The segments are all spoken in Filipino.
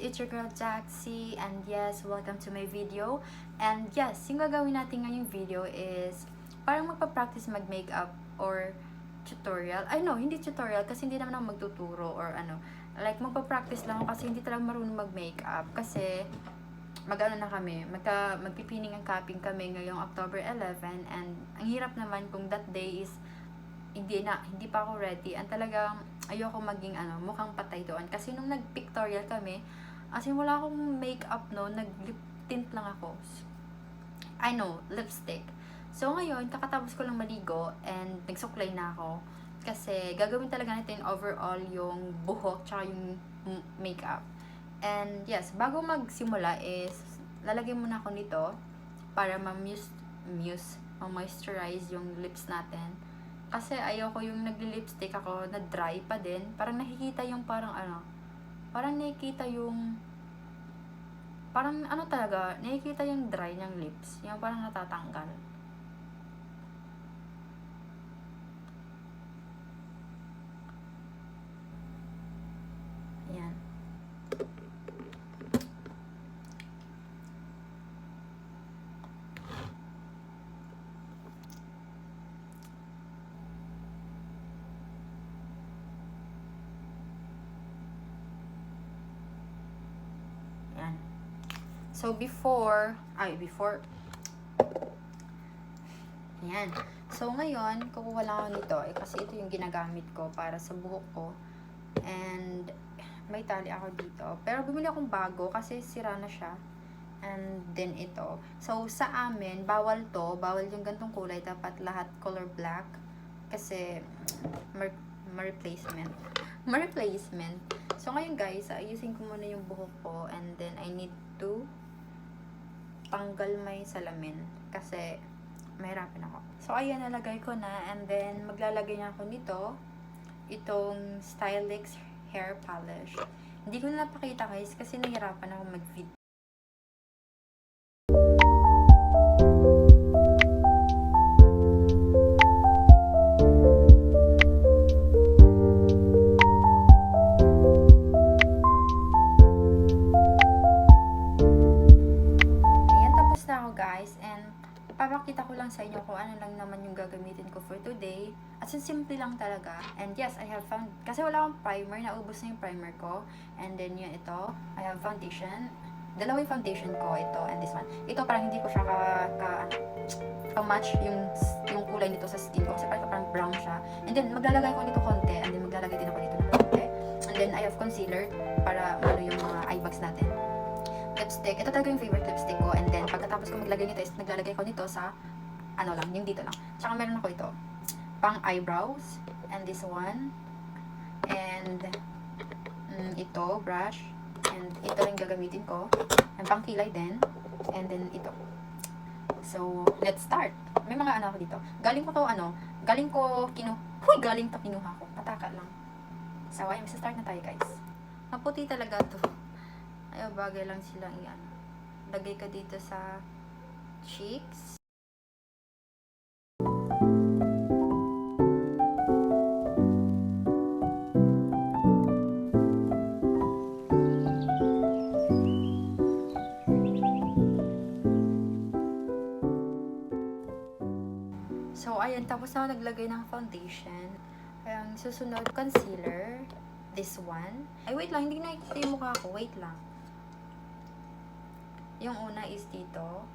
it's your girl Jaxie, and yes, welcome to my video. And yes, yung gagawin natin ngayong video is parang magpa-practice mag-makeup or tutorial. Ay no, hindi tutorial kasi hindi naman ako magtuturo or ano. Like magpa-practice lang ako kasi hindi talaga marunong mag-makeup kasi mag-ano na kami, magpipining and capping kami ngayong October 11, and ang hirap naman kung that day is hindi pa ako ready, and talagang ayoko maging mukhang patay doon kasi nung nag-pictorial kami, as in wala akong makeup no, nag-lip tint lang ako. I know, lipstick. So ngayon, kakatapos ko lang maligo and nagsuklay na ako kasi gagawin talaga natin overall yung buhok tsaka yung makeup. And yes, bago magsimula is lalagay muna ako nito para ma-moisturize yung lips natin. Kasi ayoko yung nagli-lipstick ako na dry pa din. Parang nakikita yung parang nakikita yung talaga, nakikita yung dry ng lips. Yung parang natatanggal. Ayan. Ayan. So, before, ayan. So, ngayon, kukuha lang ako nito. Kasi ito yung ginagamit ko para sa buhok ko. And, may tali ako dito. Pero, bumili akong bago kasi sira na siya. And then, ito. So, sa amin, bawal to. Bawal yung gantong kulay. Dapat lahat color black. Kasi, ma-replacement. So, ngayon guys, ayusin ko muna yung buhok ko. And then, I need to tanggal may salamin kasi mahirapan ako. So, ayan, nalagay ko na, and then maglalagay na ako nito, itong Stylix hair polish. Hindi ko na napakita guys kasi nahirapan ako mag-video. Guys, and papakita ko lang sa inyo kung ano lang naman yung gagamitin ko for today. At simple lang talaga. And yes, I have found, kasi wala akong primer, naubos na yung primer ko. And then yun, ito, I have foundation. Dalawang foundation ko, ito and this one. Ito parang hindi ko siya ka-match yung kulay nito sa skin ko kasi parang brown siya. And then maglalagay ko nito konti, and then maglalagay din ako dito ng konti. And then I have concealer para yung mga eye bags natin. Lipstick. Ito talaga yung favorite lipstick ko. And then, pagkatapos ko maglalagay nito is naglalagay ko nito sa, yung dito lang. Tsaka meron ako ito. Pang eyebrows. And this one. And, ito, brush. And ito lang gagamitin ko. And pang kilay din. And then, ito. So, let's start. May mga ako dito. Galing ko kinuha ko. Pataka lang. So, ayun, start na tayo guys. Maputi talaga to. Ay, bagay lang silang lagay ka dito sa cheeks. So, ayan, tapos na ako naglagay ng foundation. Ang susunod, concealer. This one. Ay, wait lang, hindi nakikita yung mukha ko. Wait lang. Yung una is dito.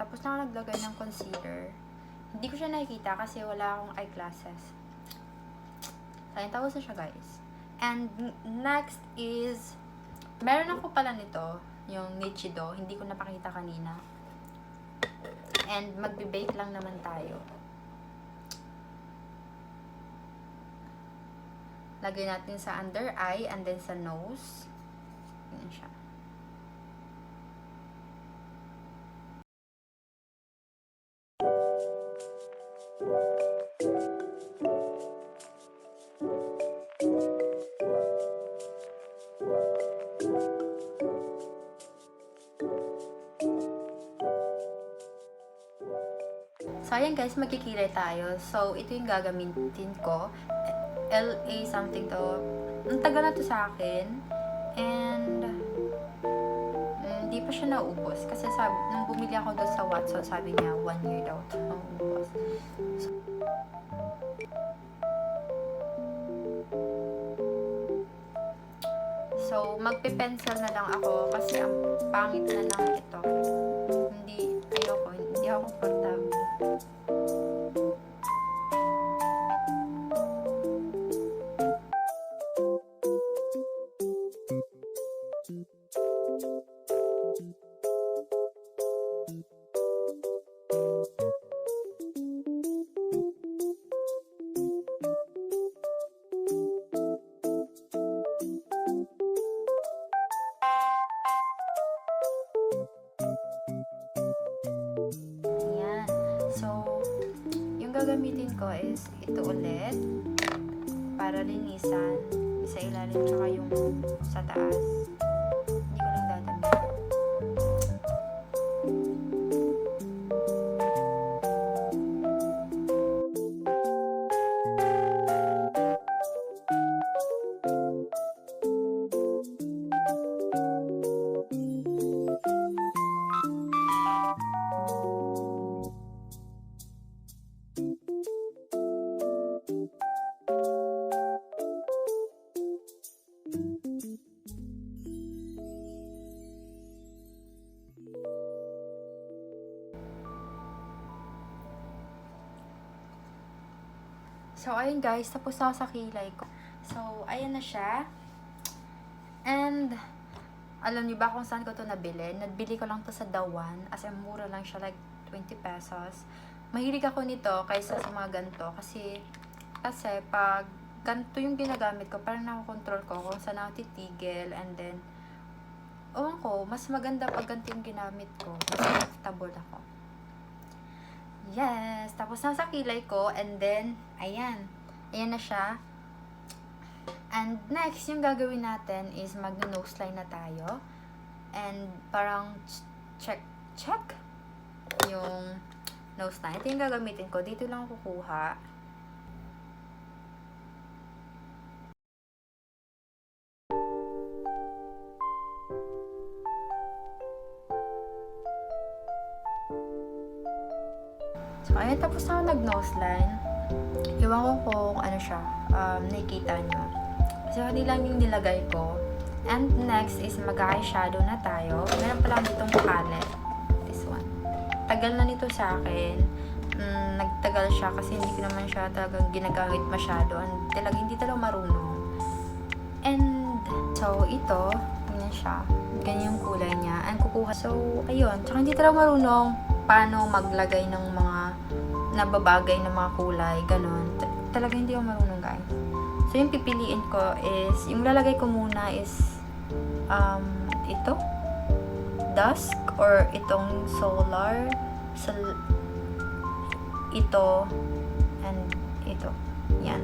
Tapos na ako naglagay ng concealer. Hindi ko siya nakikita kasi wala akong eyeglasses. Ayun, tapos na siya guys. And next is, meron ako pala nito, yung Nichido. Hindi ko napakita kanina. And magbe-bake lang naman tayo. Lagay natin sa under eye and then sa nose. Ganyan siya. So, ayan guys, magkikilay tayo. So, ito yung gagamitin ko. LA something to. Ang tagal na to sa akin. And, hindi pa siya naubos. Kasi nung bumili ako doon sa Watson, sabi niya, 1 year daw ito naubos. So, magpe-pencil na lang ako kasi ang pangit na lang ito. Hindi ako comfortable. Gagamitin ko is ito ulit para linisan sa ilalim tsaka yung sa taas. Hindi ko lang dadamitin. So, ayun guys, tapos na sa kilay ko. So, ayan na siya. And, alam niyo ba kung saan ko to nabili? Nabili ko lang to sa Dawan. As in, mura lang siya, like 20 pesos. Mahilig ako nito kaysa sa mga ganito. Kasi pag ganito yung ginagamit ko, parang nakokontrol ko kung saan ako titigil. And then, mas maganda pag ganito yung ginamit ko. Mas comfortable ako. Yes! Tapos na sa kilay ko. And then, ayan. Ayan na siya. And next, yung gagawin natin is mag-nose line na tayo. And parang check yung nose line. Ito yung gagamitin ko. Dito lang kukuha. So, ayun, tapos na ako nag-nose line. Iwan ko kung ano siya, nakikita nyo. So, hindi lang yung nilagay ko. And next is mag-eyeshadow na tayo. Meron pa lang ditong palette. This one. Tagal na nito sa akin. Nagtagal siya kasi hindi ko naman siya talagang ginagamit masyado. And hindi talaga marunong. And, so, ito, ganyan siya. Ganyan yung kulay niya. And kukuha. So, ayun. Tsaka hindi talaga marunong paano maglagay ng mga nababagay ng mga kulay, ganun. Talaga hindi ako marunong, guys. So, yung pipiliin ko is, yung lalagay ko muna is, ito, dusk, or itong solar, ito, and ito. Yan.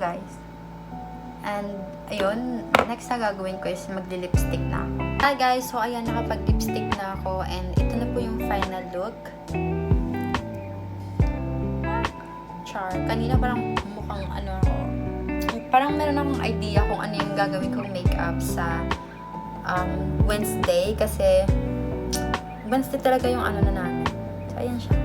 Guys. And, ayun, next na gagawin ko is magli-lipstick na ako. Hi guys, so ayan, nakapag-lipstick na ako and ito na po yung final look. Char. Kanina parang mukhang parang meron akong idea kung ano yung gagawin kong makeup sa Wednesday kasi Wednesday talaga yung na namin. So, ayan siya.